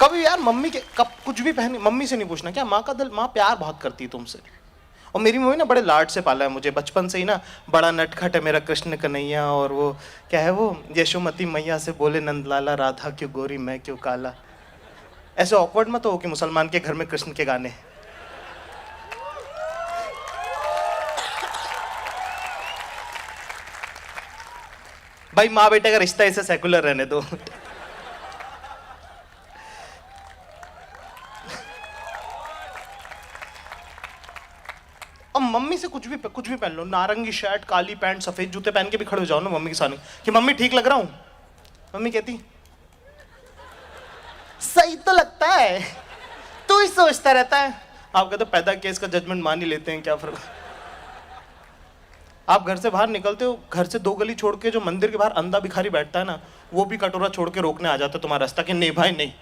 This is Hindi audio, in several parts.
कभी यार मम्मी के कब कुछ भी पहनी, मम्मी से नहीं पूछना क्या माँ का दिल, माँ प्यार बहुत करती है तुमसे। और मेरी मम्मी ना बड़े लाड से पाला है मुझे बचपन से ही ना, बड़ा नटखट है मेरा कृष्ण कन्हैया। और वो क्या है वो, यशोमती मैया से बोले नंदलाला, राधा क्यों गोरी मैं क्यों काला। ऐसे ऑकवर्ड मत हो कि मुसलमान के घर में कृष्ण के गाने। भाई माँ बेटे का रिश्ता ऐसे सेकुलर रहने दो। अब मम्मी से कुछ भी पहन लो, नारंगी शर्ट काली पैंट सफेद जूते पहन के भी खड़े हो जाओ ना मम्मी के सामने कि मम्मी ठीक लग रहा हूं, मम्मी कहती सही तो लगता है, तू ही सोचता रहता है। आप कहते पैदा केस का जजमेंट मान ही लेते हैं, क्या फर्क। आप घर से बाहर निकलते हो, घर से 2 गली छोड़ के जो मंदिर के बाहर अंधा भिखारी बैठता है ना, वो भी कटोरा छोड़ के रोकने आ जाता है तुम्हारा रास्ता कि नहीं भाई नहीं,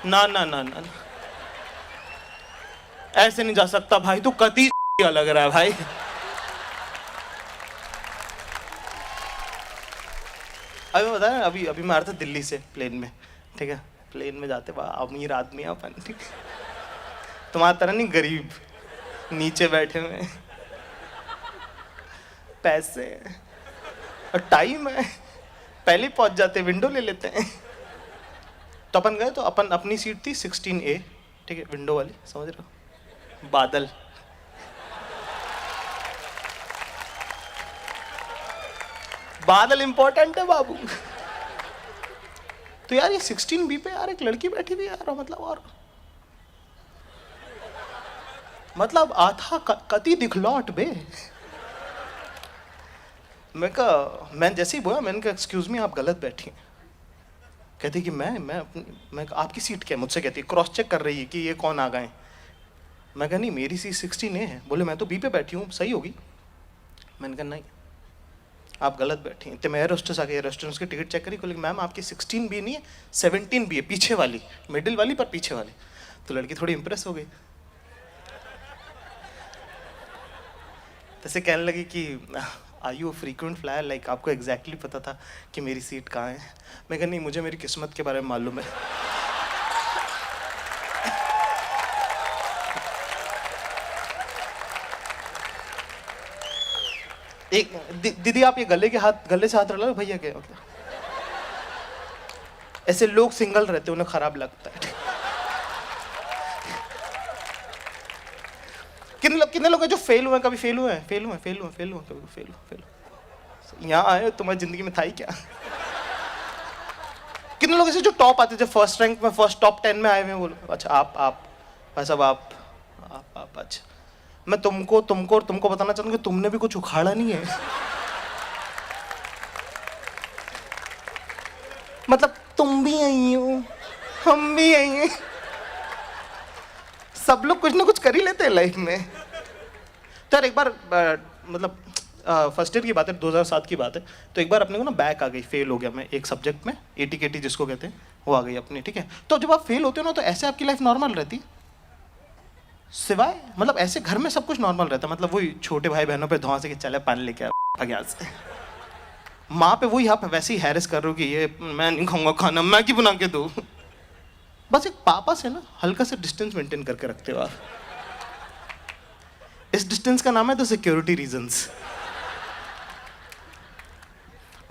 ना ना ना ना, ऐसे नहीं जा सकता भाई, तू कती लग रहा है भाई। अभी बता रहा, अभी अभी मैं आ रहा था दिल्ली से प्लेन में, ठीक है, प्लेन में जाते अमीर आदमी अपन, ठीक, तुम्हारा तरह नहीं गरीब, नीचे बैठे हुए, पैसे और टाइम है, पहले पहुंच जाते, विंडो ले लेते हैं। तो अपन गए, तो अपन अपनी सीट थी 16A, ठीक है, विंडो वाली, समझ रहे हो, बादल। बादल इंपॉर्टेंट है बाबू। तो यार ये 16B पे यार एक लड़की बैठी हुई यार, मतलब और मतलब आथा कति दिखलौट बे। मैं जैसे ही बोला, मैंने कहा एक्सक्यूज मी आप गलत बैठी हैं। कहती कि मैं आपकी सीट क्या, मुझसे कहती क्रॉस चेक कर रही है कि ये कौन आ गए। मैं कहा नहीं मेरी सीट 16A है। बोले मैं तो B पे बैठी हूँ, सही होगी। मैंने कहा नहीं आप गलत बैठी हैं। तो मैं एयर होस्टेस आ गई, रेस्टोरेंट की टिकट चेक करी, बोले मैम आपकी 16B नहीं है 17B है, पीछे वाली, मिडिल वाली पर पीछे वाली। तो लड़की थोड़ी इंप्रेस हो गई, तैसे कहने लगी कि are you frequent flyer, like आपको एग्जैक्टली पता था कि मेरी सीट कहाँ है। मैं कहा नहीं मुझे मेरी किस्मत के बारे में मालूम है। एक दीदी आप ये गले से हाथ रला भैया के, मतलब ऐसे लोग सिंगल रहते उन्हें खराब लगता है। कितने लोग हैं जो फेल हुए, कभी फेल हुए कभी फेल। यहाँ आए तुम्हारी जिंदगी में था ही क्या। कितने लोग ऐसे जो टॉप आते, जो फर्स्ट रैंक में, फर्स्ट टॉप 10 में आए हुए हैं, बोलो अच्छा आप भाई साहब आप अच्छा। मैं तुमको और तुमको बताना चाहूंगा कि तुमने भी कुछ उखाड़ा नहीं है। मतलब तुम भी आई हो, हम भी आई हैं, सब लोग कुछ ना कुछ कर ही लेते हैं लाइफ में। तो यार एक बार मतलब फर्स्ट ईयर की बात है, 2007 की बात है। तो एक बार अपने को ना बैक आ गई, फेल हो गया मैं एक सब्जेक्ट में, ATKT जिसको कहते हैं, वो आ गई अपनी, ठीक है। तो जब आप फेल होते हो ना, तो ऐसे आपकी लाइफ नॉर्मल रहती, सिवाय मतलब ऐसे घर में सब कुछ नॉर्मल रहता है, मतलब वही छोटे भाई बहनों पे धुआं से कि चले पानी लेके आ से। माँ पे वही आप वैसे ही हैरेस कर रहे हो कि ये मैं नहीं खाऊंगा खाना, मैगी बना के दो। बस एक पापा से ना हल्का सा डिस्टेंस मेंटेन करके रखते हो आप। इस डिस्टेंस का नाम है द सिक्योरिटी रीजंस।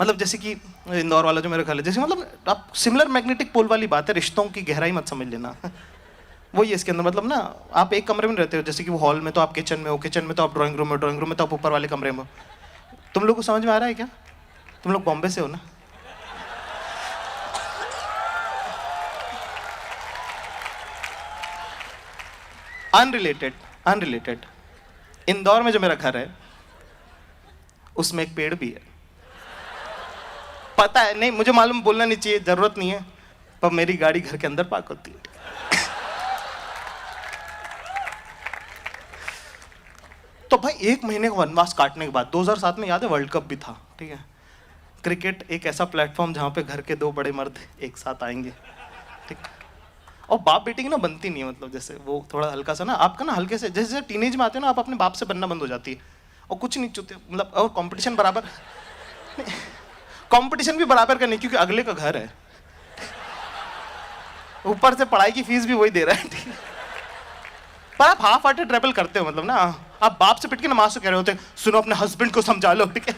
मतलब जैसे कि इंदौर वाला जो मेरा घर है, जैसे मतलब आप सिमिलर मैग्नेटिक पोल वाली बात है, रिश्तों की गहराई मत समझ लेना। वही है इसके अंदर, मतलब ना आप एक कमरे में रहते हो, जैसे कि वो हॉल में तो आप किचन में हो, किचन में तो आप ड्राइंग रूम में, ड्राइंग रूम में तो आप ऊपर वाले कमरे में हो। तुम लोग को समझ में आ रहा है क्या? तुम लोग बॉम्बे से हो ना? अनरिलेटेड इंदौर में जो मेरा घर है उसमें एक पेड़ भी है। पता है नहीं, मुझे मालूम, बोलना नहीं चाहिए, जरूरत नहीं है, पर मेरी गाड़ी घर के अंदर पार्क होती है। तो भाई 1 महीने का वनवास काटने के बाद 2007 में याद है वर्ल्ड कप भी था, ठीक है। क्रिकेट एक ऐसा प्लेटफॉर्म जहां पे घर के 2 बड़े मर्द एक साथ आएंगे, ठीक। और बाप बेटी की ना बनती नहीं है, मतलब जैसे वो थोड़ा हल्का सा ना आपका ना हल्के से, जैसे टीनेज में आते हो ना आप अपने बाप से बनना बंद हो जाती है, और कुछ नहीं चुते, मतलब और कंपटीशन बराबर, कंपटीशन भी बराबर का नहीं, क्योंकि अगले का घर है, ऊपर से पढ़ाई की फीस भी वही दे रहा है, ठीक है। पर आप हाफ हार्टेड ट्रेवल करते हो, मतलब ना आप बाप से पिट के नमाज तो कह रहे होते, सुनो अपने हस्बैंड को समझा लो, ठीक है।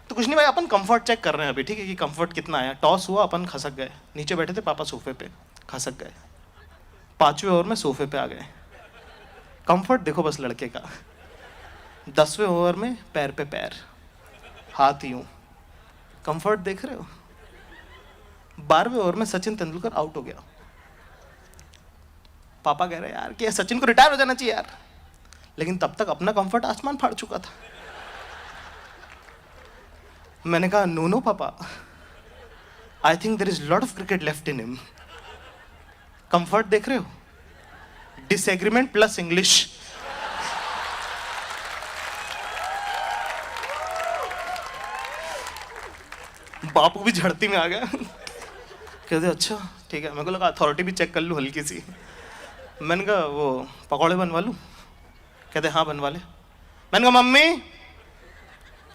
तो कुछ नहीं भाई, अपन कंफर्ट चेक कर रहे हैं अभी, ठीक है, कि कंफर्ट कितना आया। टॉस हुआ, अपन खसक गए, नीचे बैठे थे पापा सोफे पे, खसक गए। 5वें ओवर में सोफे पे आ गए। कंफर्ट देखो बस लड़के का। 10वें ओवर में पैर पे पैर, हाथ यूं, कंफर्ट देख रहे हो। 12वें ओवर में सचिन तेंदुलकर आउट हो गया। पापा कह रहे यार कि सचिन को रिटायर हो जाना चाहिए यार, लेकिन तब तक अपना कंफर्ट आसमान फाड़ चुका था। मैंने कहा नो नो पापा, I think there is lot of cricket left in him. Comfort देख रहे हो, डिसएग्रीमेंट प्लस इंग्लिश। बापू भी झड़ती में आ गया। कहते अच्छा ठीक है। मेरे को लगा अथॉरिटी भी चेक कर लूँ हल्की सी। मैंने कहा वो पकौड़े बनवा लूँ? कहते हाँ बनवा ले। मैंने कहा मम्मी,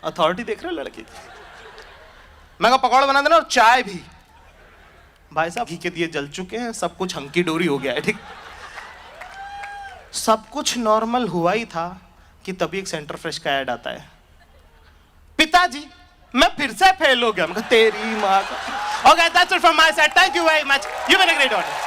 अथॉरिटी देख रहे हो लड़की की। मैं कहा पकौड़े बना देना और चाय भी। भाई साहब घी के दिए जल चुके हैं, सब कुछ हंकी डोरी हो गया है, ठीक। सब कुछ नॉर्मल हुआ ही था कि तभी एक सेंटर फ्रेश का ऐड आता है, पिताजी मैं फिर से फेल हो गया। मैं कहा तेरी माँ का। Okay that's it from my side, thank you very much, you been a great audience.